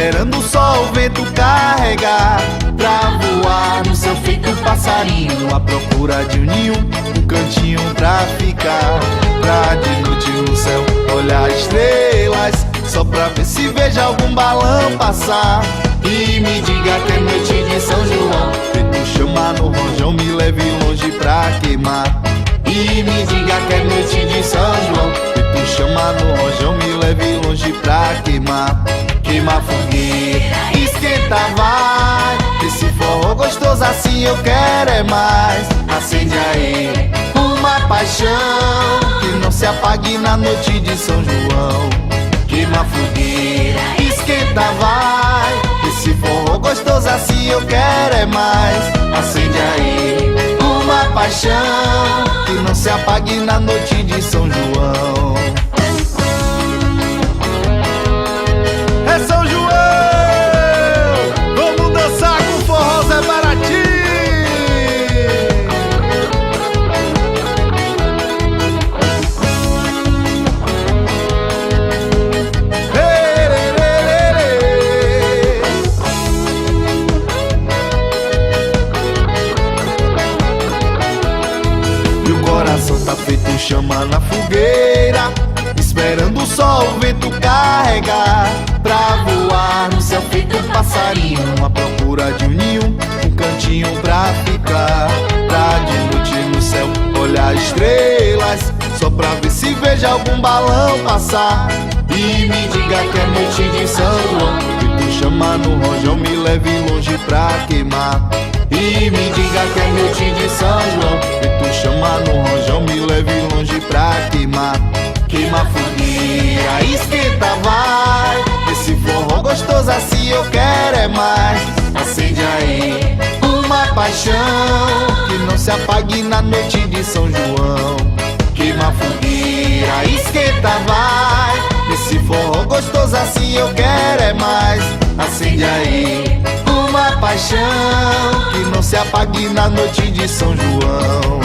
esperando só o vento carregar, pra voar no seu feito passarinho, à procura de um ninho, um cantinho pra ficar, pra de noite no céu olhar estrelas, só pra ver se veja algum balão passar. E me diga que é noite de São João, feito chama no rojão, me leve longe pra queimar. E me diga que é noite de São João, feito chama no rojão, me leve longe pra queimar. Queima fogueira, esquenta vai, esse forró gostoso assim eu quero é mais. Acende aí uma paixão que não se apague na noite de São João. Queima fogueira, esquenta vai, esse forró gostoso assim eu quero é mais. Acende aí uma paixão que não se apague na noite de São João. É São João, vamos dançar com forró Zé Baratinho. E o coração tá feito chama na fogueira, esperando só o vento carregar, pra voar no céu feito passarinho, à procura de um ninho, um cantinho pra ficar, pra de noite no céu olhar estrelas, só pra ver se veja algum balão passar. E me diga que é noite de São João, feito chama no rojão, me leve longe pra queimar. E me diga que é noite de São João, feito chama no rojão, me leve longe pra queimar. Queima fogueira, esquenta vai, esse forró gostoso assim eu quero é mais. Acende aí uma paixão que não se apague na noite de São João. Queima fogueira, esquenta vai, esse forró gostoso assim eu quero é mais. Acende aí uma paixão que não se apague na noite de São João.